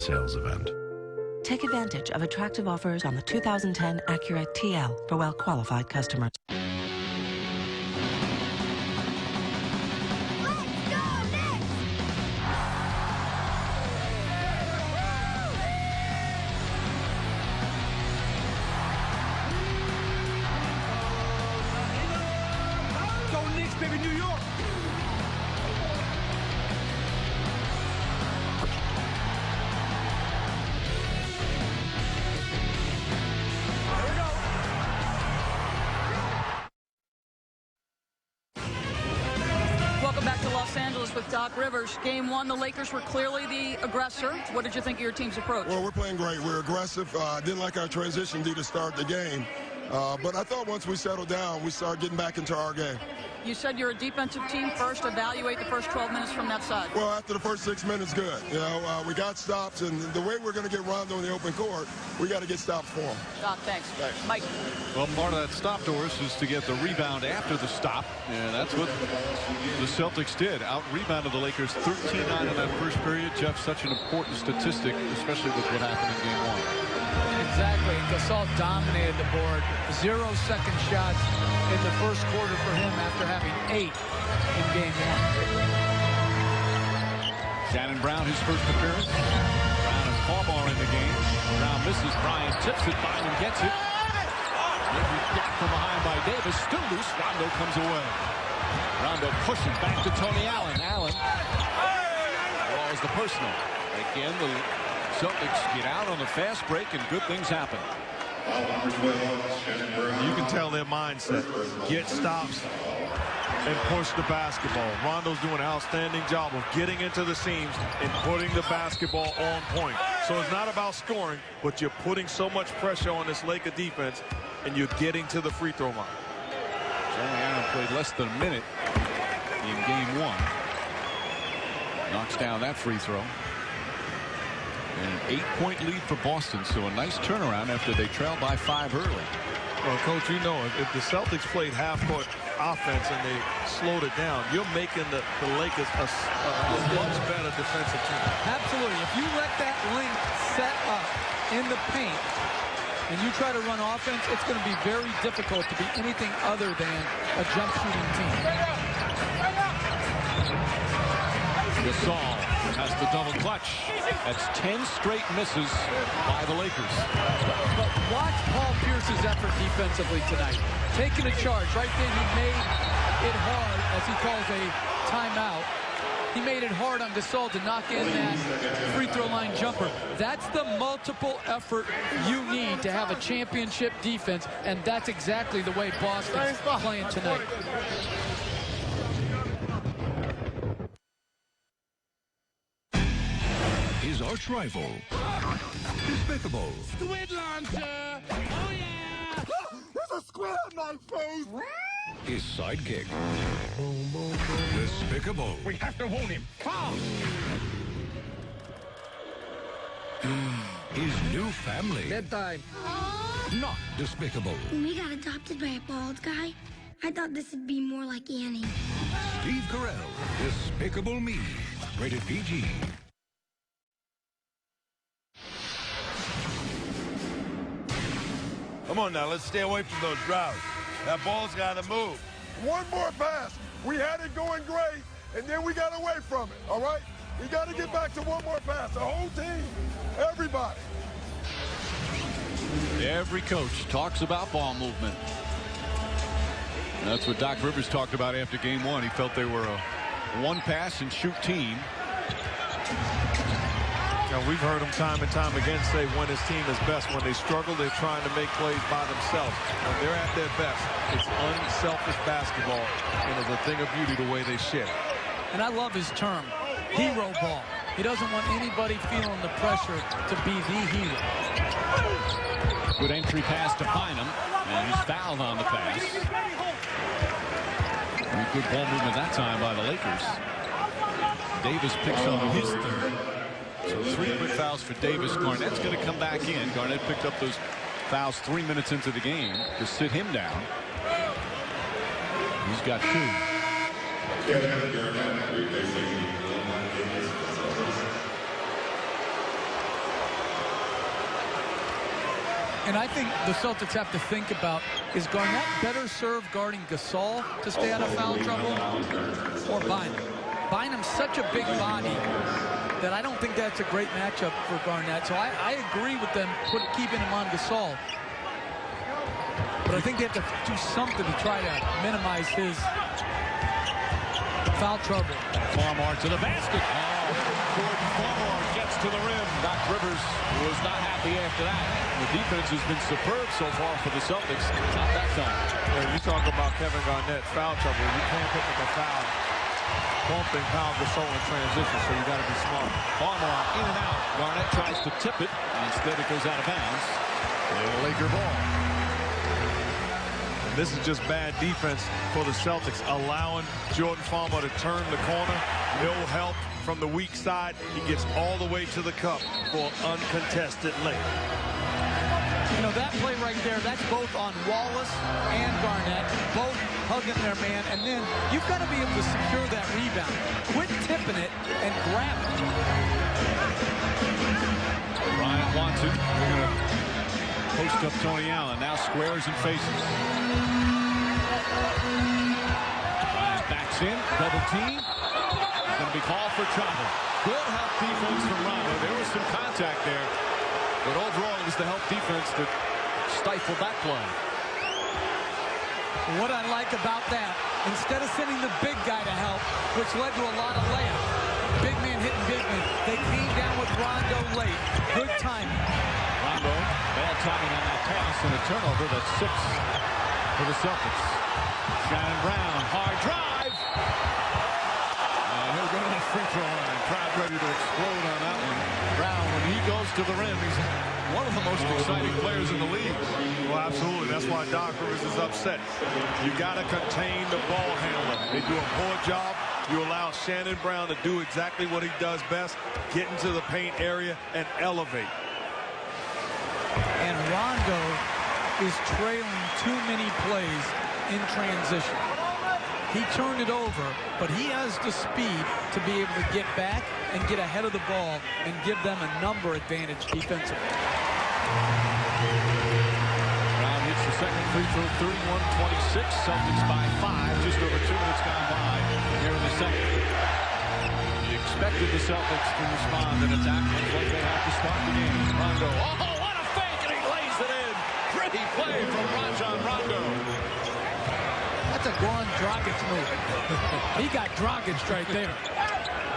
sales event. Take advantage of attractive offers on the 2010 Acura TL for well-qualified customers. Go Knicks, baby, New York! Welcome back to Los Angeles with Doc Rivers. Game one, the Lakers were clearly the aggressor. What did you think of your team's approach? Well, we're playing great. We're aggressive. Didn't like our transition D to start the game. But I thought once we settled down, we started getting back into our game. You said you're a defensive team. First, evaluate the first 12 minutes from that side. Well, after the first 6 minutes, good. You know, we got stops, and the way we're going to get Rondo in the open court, we got to get stops for him. Doc, thanks. Mike. Well, part of that stop, Doris, is to get the rebound after the stop, and that's what the Celtics did. Out-rebounded the Lakers 13-9 in that first period. Jeff, such an important statistic, especially with what happened in game one. Exactly. Gasol dominated the board. 0 second shots in the first quarter for him after having 8 in game one. Shannon Brown, his first appearance. Brown and Palmer in the game. Brown misses. Bryant tips it. Bynum gets it. Maybe blocked from behind by Davis. Still loose. Rondo comes away. Rondo pushes back to Tony Allen. Allen draws the personal. Again, the Celtics get out on the fast break, and good things happen. You can tell their mindset. Get stops and push the basketball. Rondo's doing an outstanding job of getting into the seams and putting the basketball on point. So it's not about scoring, but you're putting so much pressure on this Laker defense, and you're getting to the free throw line. Johnny Allen played less than a minute in game one. Knocks down that free throw. An 8-point lead for Boston, so a nice turnaround after they trailed by 5 early. Well, Coach, you know, if the Celtics played half-court offense and they slowed it down, you're making the Lakers a much better defensive team. Absolutely. If you let that length set up in the paint and you try to run offense, it's going to be very difficult to be anything other than a jump shooting team. Gasol has the double clutch. That's 10 straight misses by the Lakers. But watch Paul Pierce's effort defensively tonight. Taking a charge. Right then he made it hard, as he calls a timeout. He made it hard on Gasol to knock in that free throw line jumper. That's the multiple effort you need to have a championship defense, and that's exactly the way Boston's playing tonight. His arch rival, Despicable. Squid launcher! Oh, yeah! There's a squid in my face! His sidekick, Despicable. We have to warn him! Fast! His new family, Bedtime. not Despicable. When we got adopted by a bald guy, I thought this would be more like Annie. Steve Carell, Despicable Me. Rated PG. Come on now, let's stay away from those routes. That ball's got to move. One more pass. We had it going great, and then we got away from it, all right? We got to get back to one more pass. The whole team, everybody. Every coach talks about ball movement. And that's what Doc Rivers talked about after game one. He felt they were a one-pass-and-shoot team. You know, we've heard him time and time again say when his team is best. When they struggle, they're trying to make plays by themselves. When they're at their best, it's unselfish basketball, and it's a thing of beauty the way they share. And I love his term, hero ball. He doesn't want anybody feeling the pressure to be the hero. Good entry pass to Bynum, and he's fouled on the pass. Good ball movement that time by the Lakers. Davis picks up his third. So 3 quick fouls for Davis. Garnett's going to come back in. Garnett picked up those fouls 3 minutes into the game to sit him down. He's got 2. And I think the Celtics have to think about, is Garnett better served guarding Gasol to stay out of foul trouble or Bynum? Bynum's such a big body that I don't think that's a great matchup for Garnett. So I agree with them keeping him on Gasol. But I think they have to do something to try to minimize his foul trouble. Farmar to the basket. Gordon Farmar gets to the rim. Doc Rivers was not happy after that. The defense has been superb so far for the Celtics. Not that time. When you talk about Kevin Garnett foul trouble, you can't pick up a foul. Bumping Pau Gasol in transition, so you got to be smart. Farmar in and out. Garnett tries to tip it. Instead, it goes out of bounds. And Laker ball. This is just bad defense for the Celtics, allowing Jordan Farmar to turn the corner. No help from the weak side. He gets all the way to the cup for an uncontested lay. You know, that play right there, that's both on Wallace and Garnett, both hugging their man, and then you've got to be able to secure that rebound. Quit tipping it and grab it. Bryant wants it. We're going to post up Tony Allen. Now squares and faces. Bryant backs in, double team. It's going to be called for travel. Good help defense from Rondo. There was some contact there. But overall, it was the help defense that stifled that play. What I like about that, instead of sending the big guy to help, which led to a lot of layups, big man hitting big man, they came down with Rondo late. Good timing. Rondo, bad timing on that pass and a turnover. That's 6 for the Celtics. Shannon Brown, hard drive. And he'll go to the free throw line. Crowd ready to explode on that one. Brown, when he goes to the rim, he's one of the most exciting players in the league. Well, absolutely. That's why Doc Rivers is upset. You got to contain the ball handler. They do a poor job. You allow Shannon Brown to do exactly what he does best, get into the paint area and elevate. And Rondo is trailing too many plays in transition. He turned it over, but he has the speed to be able to get back and get ahead of the ball and give them a number advantage defensively. Brown hits the second free throw, 31-26. Celtics by 5, just over 2 minutes gone by here in the second. You expected the Celtics to respond and attack like they have to start the game. Rondo, oh, what a fake, and he lays it in. Pretty play from Rajon Rondo. That's a Goran Dragic move. He got Dragic right there.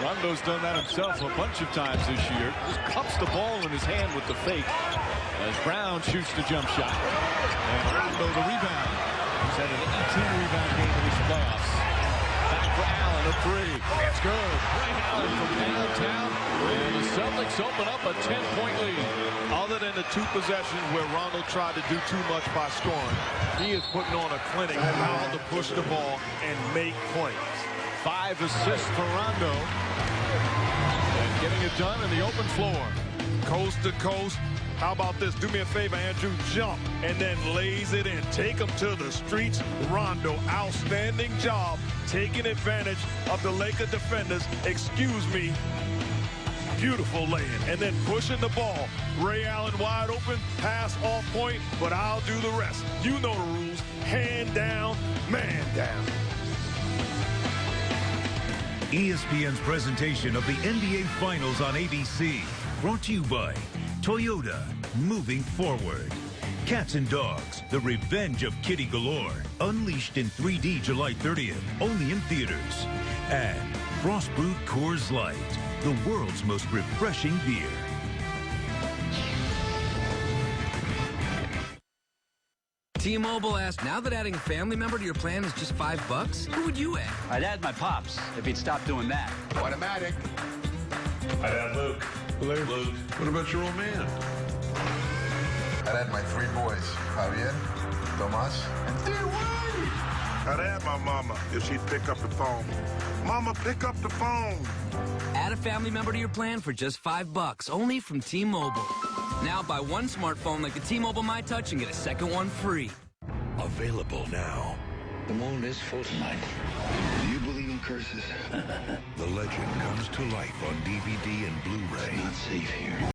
Rondo's done that himself a bunch of times this year. Just cups the ball in his hand with the fake as Brown shoots the jump shot. And Rondo the rebound. He's had an 18-rebound game in these playoffs. Back for Allen, a 3. It's good. Ray Allen from downtown. And the Celtics open up a 10-point lead. Other than the 2 possessions where Rondo tried to do too much by scoring, he is putting on a clinic on how to push the ball and make plays. 5 assists for Rondo. And getting it done in the open floor. Coast to coast. How about this? Do me a favor, Andrew. Jump and then lays it in. Take him to the streets. Rondo, outstanding job taking advantage of the Laker defenders. Excuse me. Beautiful lay-in. And then pushing the ball. Ray Allen wide open. Pass off point. But I'll do the rest. You know the rules. Hand down, man down. ESPN's presentation of the NBA Finals on ABC. Brought to you by Toyota, moving forward. Cats and Dogs, The Revenge of Kitty Galore. Unleashed in 3D July 30th, only in theaters. And Frost Brewed Coors Light, the world's most refreshing beer. T-Mobile asked, now that adding a family member to your plan is just $5, who would you add? I'd add my pops if he'd stop doing that. Automatic. I'd add Luke. Luke. What about your old man? I'd add my 3 boys, Javier, Tomas, and D-Wade. I'd add my mama if she'd pick up the phone. Mama, pick up the phone. Add a family member to your plan for just $5, only from T-Mobile. Now buy one smartphone like the T-Mobile MyTouch and get a second one free. Available now. The moon is full tonight. Do you believe in curses? The legend comes to life on DVD and Blu-ray. It's not safe here.